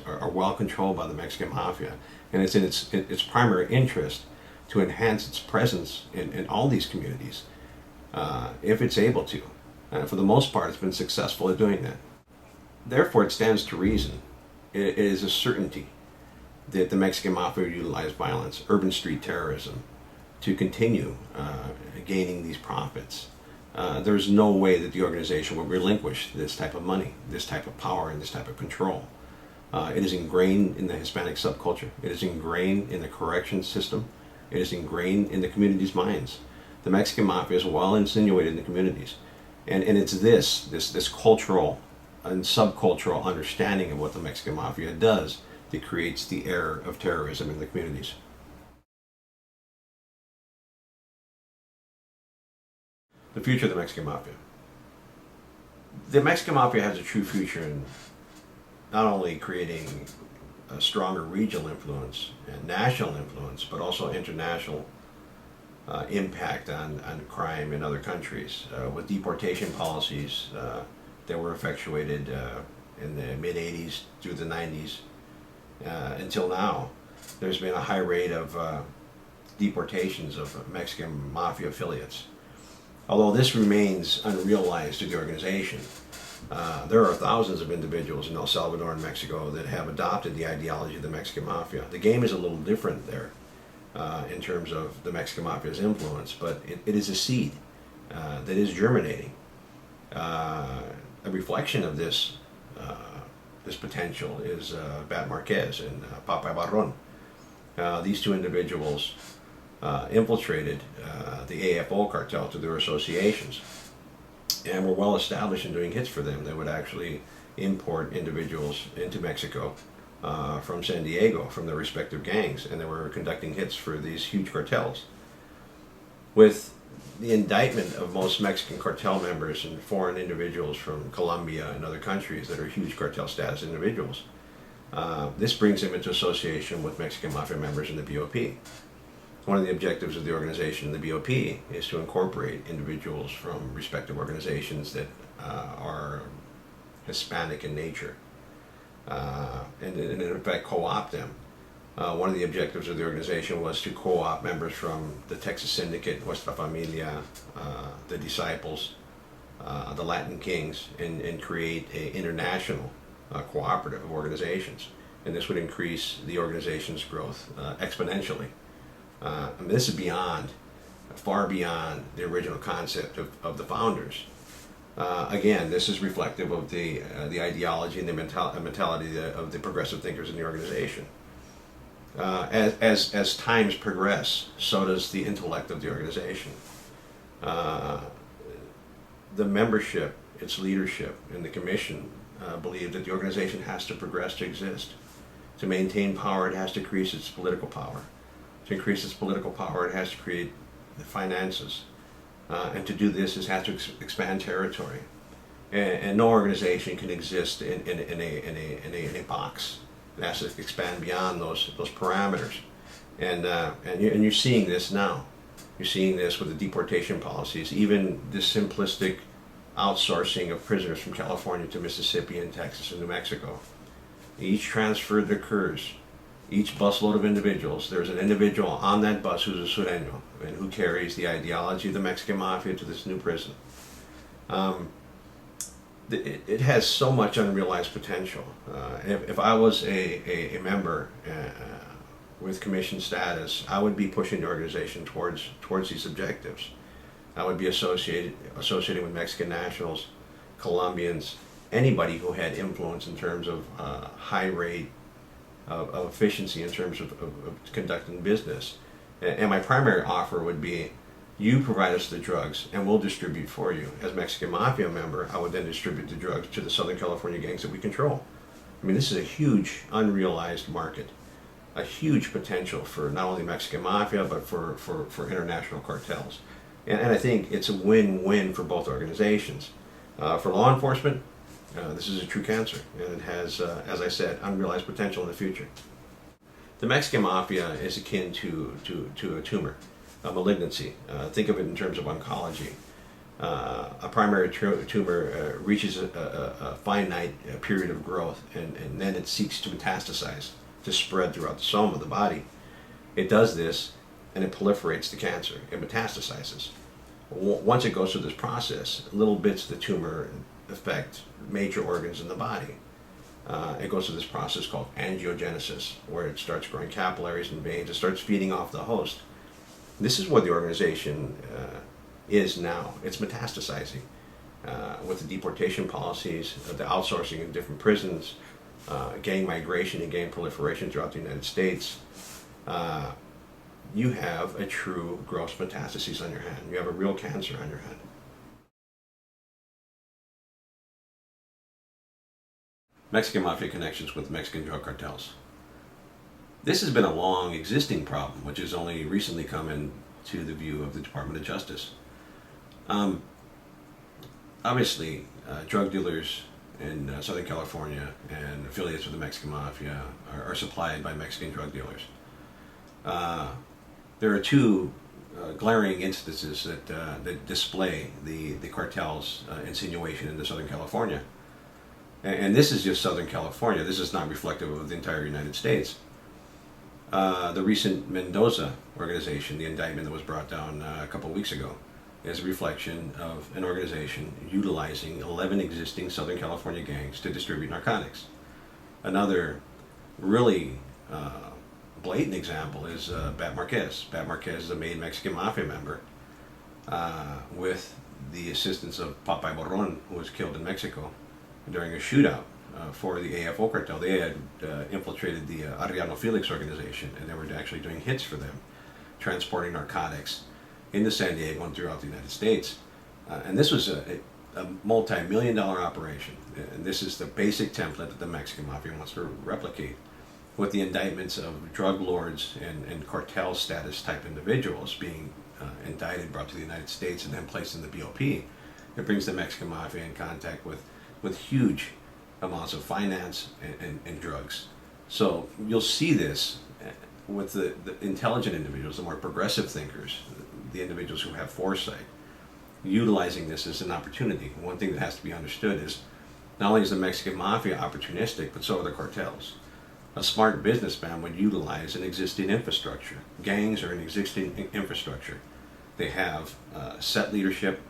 are well controlled by the Mexican Mafia, and it's in its primary interest to enhance its presence in all these communities if it's able to. And for the most part, it's been successful at doing that. Therefore, it stands to reason, it is a certainty that the Mexican Mafia will utilize violence, urban street terrorism, to continue gaining these profits. There's no way that the organization will relinquish this type of money, this type of power, and this type of control. It is ingrained in the Hispanic subculture. It is ingrained in the corrections system. It is ingrained in the community's minds. The Mexican Mafia is well insinuated in the communities. And it's this cultural and subcultural understanding of what the Mexican Mafia does that creates the air of terrorism in the communities. The future of the Mexican Mafia. The Mexican Mafia has a true future in not only creating a stronger regional influence and national influence, but also international impact on crime in other countries. With deportation policies that were effectuated in the mid-'80s through the '90s until now, there's been a high rate of deportations of Mexican Mafia affiliates. Although this remains unrealized to the organization, there are thousands of individuals in El Salvador and Mexico that have adopted the ideology of the Mexican Mafia. The game is a little different there in terms of the Mexican Mafia's influence, but it is a seed that is germinating. A reflection of this potential is Bat Marquez and Papa Barron. These two individuals infiltrated the AFO cartel through their associations and were well established in doing hits for them. They would actually import individuals into Mexico from San Diego, from their respective gangs, and they were conducting hits for these huge cartels. With the indictment of most Mexican cartel members and foreign individuals from Colombia and other countries that are huge cartel status individuals, this brings them into association with Mexican Mafia members in the BOP. One of the objectives of the organization, the BOP, is to incorporate individuals from respective organizations that are Hispanic in nature, and in fact co-opt them. One of the objectives of the organization was to co-opt members from the Texas Syndicate, Nuestra Familia, the Disciples, the Latin Kings, and create an international cooperative of organizations. And this would increase the organization's growth exponentially. I mean, this is beyond, far beyond the original concept of the founders. Again, this is reflective of the ideology and the mentality of the progressive thinkers in the organization. As times progress, so does the intellect of the organization. The membership, its leadership, and the commission believe that the organization has to progress to exist. To maintain power, it has to increase its political power. To increase its political power, it has to create the finances. And to do this, it has to expand territory. And no organization can exist in a box. It has to expand beyond those parameters. And you're seeing this now. You're seeing this with the deportation policies, even this simplistic outsourcing of prisoners from California to Mississippi and Texas and New Mexico. Each transfer that occurs, each busload of individuals, there's an individual on that bus who's a Sureño and who carries the ideology of the Mexican Mafia to this new prison. It has so much unrealized potential. If I was a member with commission status, I would be pushing the organization towards these objectives. I would be associating with Mexican nationals, Colombians, anybody who had influence in terms of high rate of efficiency in terms of conducting business. And my primary offer would be, you provide us the drugs and we'll distribute for you. As Mexican Mafia member, I would then distribute the drugs to the Southern California gangs that we control. I mean, this is a huge unrealized market, a huge potential for not only Mexican Mafia, but for international cartels. And I think it's a win-win for both organizations. For law enforcement, this is a true cancer, and it has, as I said, unrealized potential in the future. The Mexican Mafia is akin to a tumor, a malignancy. Think of it in terms of oncology. a primary tumor reaches a finite period of growth, and then it seeks to metastasize, to spread throughout the soma of the body. It does this, and it proliferates the cancer. It metastasizes. Once it goes through this process, little bits of the tumor affect major organs in the body. It goes through this process called angiogenesis, where it starts growing capillaries and veins. It starts feeding off the host. This is what the organization is now. It's metastasizing with the deportation policies, the outsourcing in different prisons, gang migration and gang proliferation throughout the United States. You have a true gross metastasis on your hand. You have a real cancer on your hand. Mexican Mafia connections with Mexican drug cartels. This has been a long existing problem, which has only recently come into the view of the Department of Justice. Obviously, drug dealers in Southern California and affiliates with the Mexican Mafia are supplied by Mexican drug dealers. There are two glaring instances that display the cartel's insinuation into Southern California. And this is just Southern California. This is not reflective of the entire United States. The recent Mendoza organization, the indictment that was brought down a couple of weeks ago, is a reflection of an organization utilizing 11 existing Southern California gangs to distribute narcotics. Another really blatant example is Bat Marquez. Bat Marquez is a made Mexican Mafia member with the assistance of Popeye Borron, who was killed in Mexico during a shootout for the AFO cartel. They had infiltrated the Adriano Felix organization, and they were actually doing hits for them, transporting narcotics into San Diego and throughout the United States. And this was a multi-million-dollar operation. And this is the basic template that the Mexican Mafia wants to replicate, with the indictments of drug lords and cartel status type individuals being indicted, brought to the United States, and then placed in the BOP. It brings the Mexican Mafia in contact with huge amounts of finance and drugs. So you'll see this with the intelligent individuals, the more progressive thinkers, the individuals who have foresight, utilizing this as an opportunity. One thing that has to be understood is not only is the Mexican Mafia opportunistic, but so are the cartels. A smart businessman would utilize an existing infrastructure. Gangs are an existing infrastructure. They have set leadership.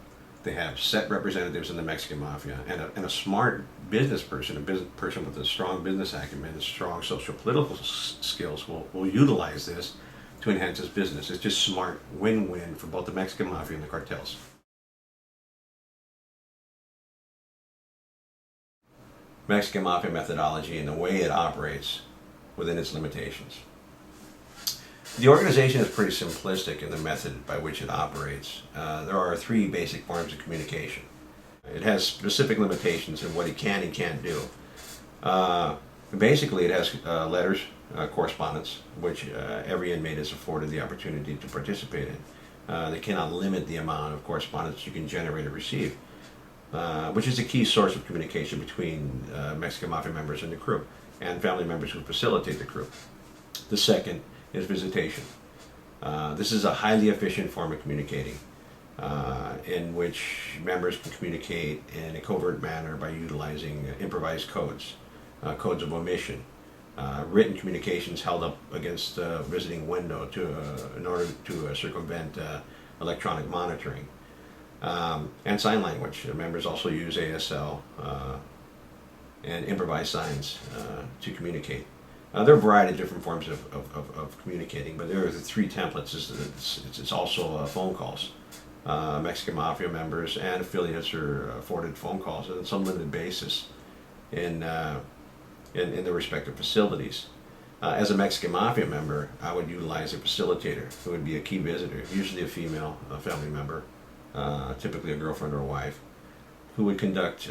They have set representatives in the Mexican Mafia, and a smart business person, person with a strong business acumen and strong social political skills will utilize this to enhance his business. It's just smart, win-win for both the Mexican Mafia and the cartels. Mexican Mafia methodology and the way it operates within its limitations. The organization is pretty simplistic in the method by which it operates. There are three basic forms of communication. It has specific limitations in what it can and can't do. Basically, it has letters, correspondence, which every inmate is afforded the opportunity to participate in. They cannot limit the amount of correspondence you can generate or receive, which is a key source of communication between Mexican Mafia members and the crew, and family members who facilitate the crew. The second is visitation. This is a highly efficient form of communicating, in which members can communicate in a covert manner by utilizing improvised codes, codes of omission, written communications held up against a visiting window in order to circumvent electronic monitoring, and sign language. Members also use ASL and improvised signs to communicate. There are a variety of different forms of communicating, but there are the three templates. It's also phone calls. Mexican Mafia members and affiliates are afforded phone calls on some limited basis in their respective facilities. As a Mexican Mafia member, I would utilize a facilitator who would be a key visitor, usually a female, a family member, typically a girlfriend or a wife, who would conduct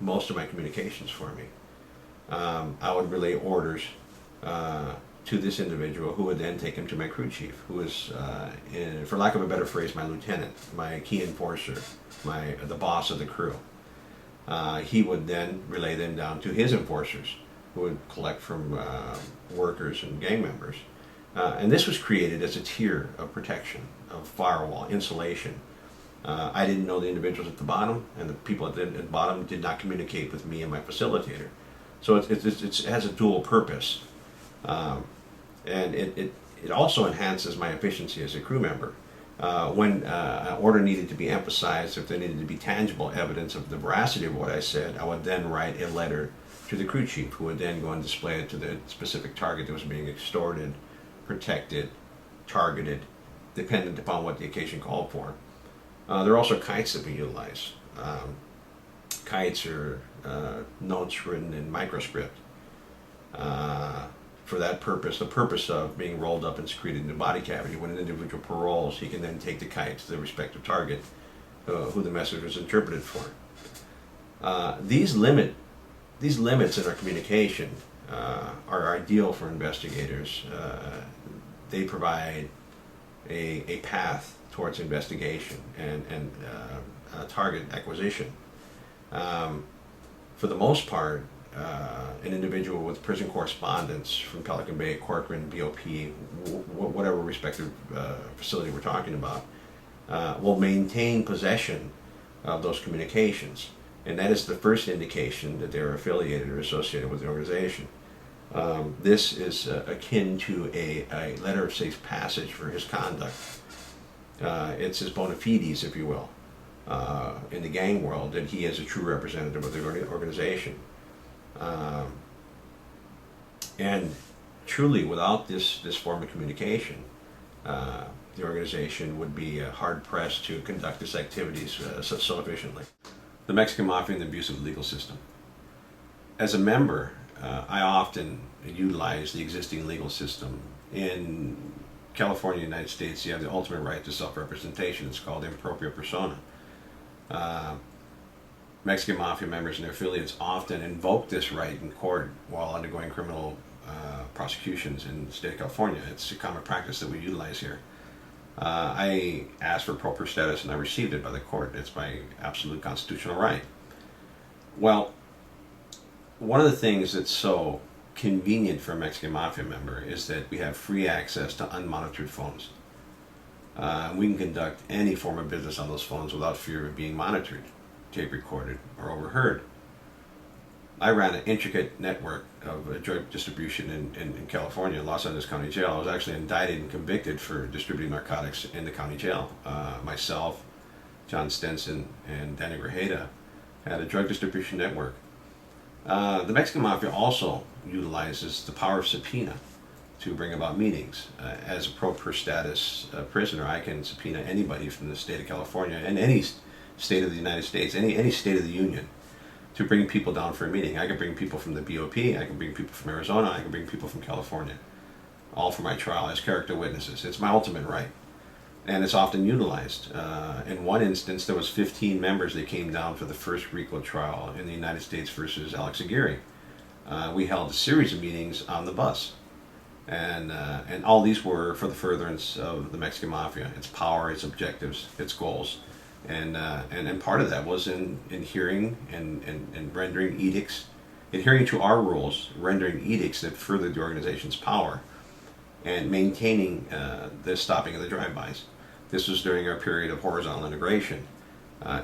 most of my communications for me. I would relay orders to this individual, who would then take him to my crew chief, who is, for lack of a better phrase, my lieutenant, my key enforcer, the boss of the crew. He would then relay them down to his enforcers, who would collect from workers and gang members. And this was created as a tier of protection, of firewall, insulation, I didn't know the individuals at the bottom, and the people at the bottom did not communicate with me and my facilitator. So it has a dual purpose, um, and it also enhances my efficiency as a crew member. When an order needed to be emphasized, if there needed to be tangible evidence of the veracity of what I said, I would then write a letter to the crew chief, who would then go and display it to the specific target that was being extorted, protected, targeted, dependent upon what the occasion called for. There are also kites that we utilize. Kites are notes written in microscript. For that purpose, the purpose of being rolled up and secreted in the body cavity. When an individual paroles, he can then take the kite to the respective target, who the message was interpreted for. These limits in our communication are ideal for investigators. They provide a path towards investigation and target acquisition. For the most part, an individual with prison correspondence from Pelican Bay, Corcoran, BOP, whatever respective facility we're talking about, will maintain possession of those communications. And that is the first indication that they're affiliated or associated with the organization. This is akin to a letter of safe passage for his conduct. It's his bona fides, if you will, in the gang world, that he is a true representative of the organization. And truly, without this form of communication, the organization would be hard-pressed to conduct its activities so efficiently. The Mexican Mafia and the abuse of the legal system. As a member, I often utilize the existing legal system. In California, United States, you have the ultimate right to self-representation. It's called impropria persona. Mexican Mafia members and their affiliates often invoke this right in court while undergoing criminal prosecutions in the state of California. It's a common practice that we utilize here. I asked for proper status and I received it by the court. It's my absolute constitutional right. Well, one of the things that's so convenient for a Mexican Mafia member is that we have free access to unmonitored phones. We can conduct any form of business on those phones without fear of being monitored, tape recorded, or overheard. I ran an intricate network of drug distribution in California, Los Angeles County Jail. I was actually indicted and convicted for distributing narcotics in the county jail. Myself, John Stenson, and Danny Grajeda had a drug distribution network. The Mexican Mafia also utilizes the power of subpoena to bring about meetings. As a pro per status prisoner, I can subpoena anybody from the state of California and any state of the United States, any state of the Union, to bring people down for a meeting. I can bring people from the BOP, I can bring people from Arizona, I can bring people from California, all for my trial as character witnesses. It's my ultimate right, and it's often utilized. In one instance, there was 15 members that came down for the first RICO trial in the United States versus Alex Aguirre. We held a series of meetings on the bus, and all these were for the furtherance of the Mexican Mafia, its power, its objectives, its goals. And part of that was in hearing and rendering edicts, adhering to our rules, rendering edicts that furthered the organization's power, and maintaining the stopping of the drive-bys. This was during our period of horizontal integration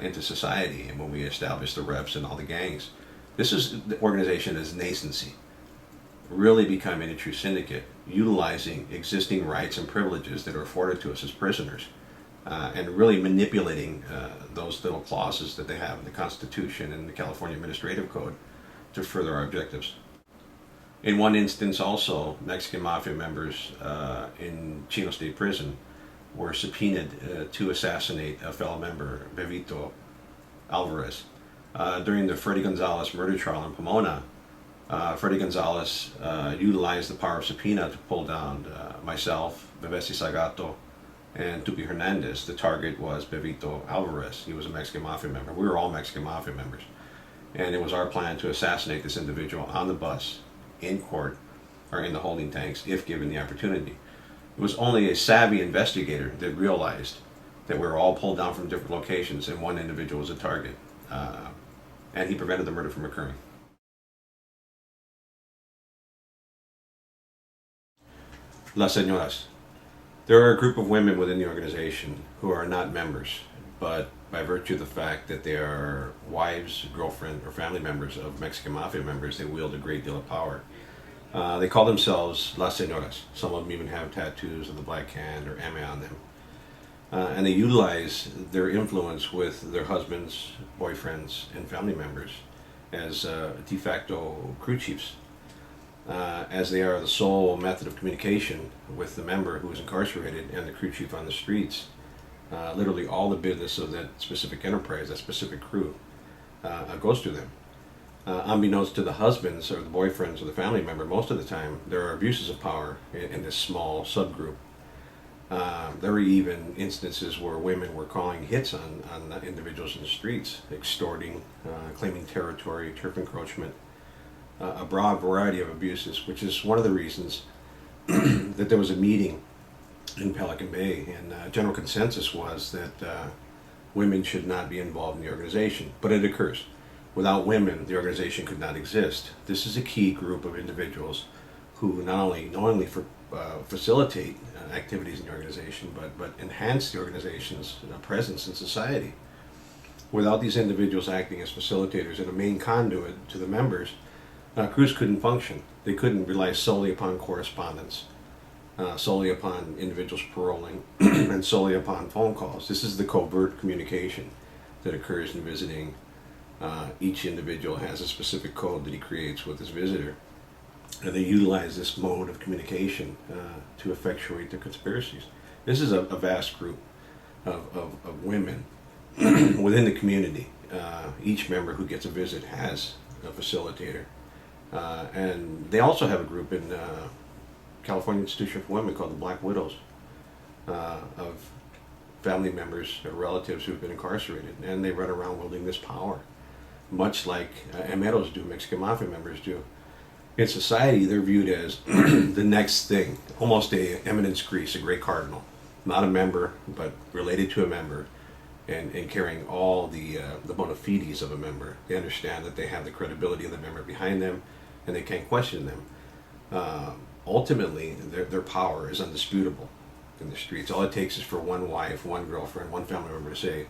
into society, and when we established the reps and all the gangs. This is the organization as nascency, really becoming a true syndicate, utilizing existing rights and privileges that are afforded to us as prisoners. And really manipulating those little clauses that they have in the Constitution and the California Administrative Code to further our objectives. In one instance also, Mexican Mafia members in Chino State Prison were subpoenaed to assassinate a fellow member, Bevito Alvarez. During the Freddy Gonzalez murder trial in Pomona, Freddy Gonzalez utilized the power of subpoena to pull down myself, Bebesi Sagato, and Tupi Hernandez. The target was Bevito Alvarez. He was a Mexican Mafia member. We were all Mexican Mafia members. And it was our plan to assassinate this individual on the bus, in court, or in the holding tanks, if given the opportunity. It was only a savvy investigator that realized that we were all pulled down from different locations and one individual was a target. And he prevented the murder from occurring. Las Señoras. There are a group of women within the organization who are not members, but by virtue of the fact that they are wives, girlfriend, or family members of Mexican Mafia members, they wield a great deal of power. They call themselves Las Senoras. Some of them even have tattoos of the Black Hand or M on them. And they utilize their influence with their husbands, boyfriends, and family members as de facto crew chiefs, as they are the sole method of communication with the member who is incarcerated and the crew chief on the streets. Literally all the business of that specific enterprise, that specific crew, goes through them. Unbeknownst to the husbands or the boyfriends or the family member, most of the time there are abuses of power in this small subgroup. There were even instances where women were calling hits on individuals in the streets, extorting, claiming territory, turf encroachment, a broad variety of abuses, which is one of the reasons that there was a meeting in Pelican Bay, and general consensus was that women should not be involved in the organization, but it occurs. Without women, the organization could not exist. This is a key group of individuals who not only facilitate activities in the organization, but enhance the organization's presence in society. Without these individuals acting as facilitators and a main conduit to the members, crews couldn't function. They couldn't rely solely upon correspondence, solely upon individuals paroling, and solely upon phone calls. This is the covert communication that occurs in visiting. Each individual has a specific code that he creates with his visitor, and they utilize this mode of communication to effectuate their conspiracies. This is a vast group of women within the community. Each member who gets a visit has a facilitator. And they also have a group in California Institution for Women called the Black Widows, of family members or relatives who've been incarcerated, and they run around wielding this power, much like Emeros do, Mexican Mafia members do. In society, they're viewed as the next thing, almost a eminence grise, a great cardinal, not a member, but related to a member, and carrying all the bona fides of a member. They understand that they have the credibility of the member behind them, and they can't question them. Ultimately, their power is undisputable in the streets. All it takes is for one wife, one girlfriend, one family member to say,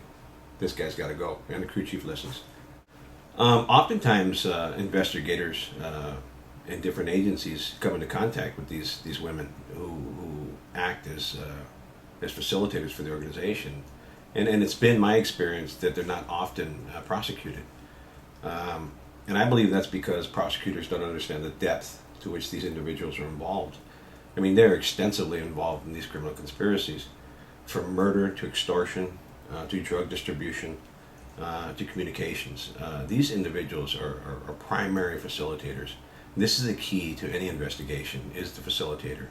this guy's got to go, and the crew chief listens. Oftentimes, investigators and different agencies come into contact with these women who act as facilitators for the organization, and it's been my experience that they're not often prosecuted, and I believe that's because prosecutors don't understand the depth to which these individuals are involved. I mean, they're extensively involved in these criminal conspiracies, from murder to extortion to drug distribution to communications. These individuals are primary facilitators. This is the key to any investigation, is the facilitator.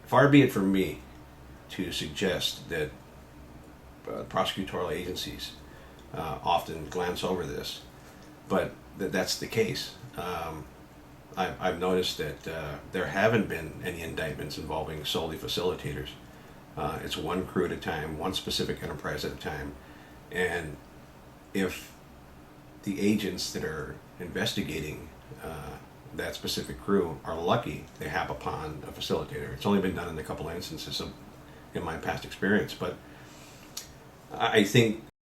Far be it from me to suggest that prosecutorial agencies often glance over this, but that's the case. I've noticed that there haven't been any indictments involving solely facilitators. It's one crew at a time, one specific enterprise at a time, and if the agents that are investigating that specific crew are lucky, they hap upon a facilitator. It's only been done in a couple of instances in my past experience, but I think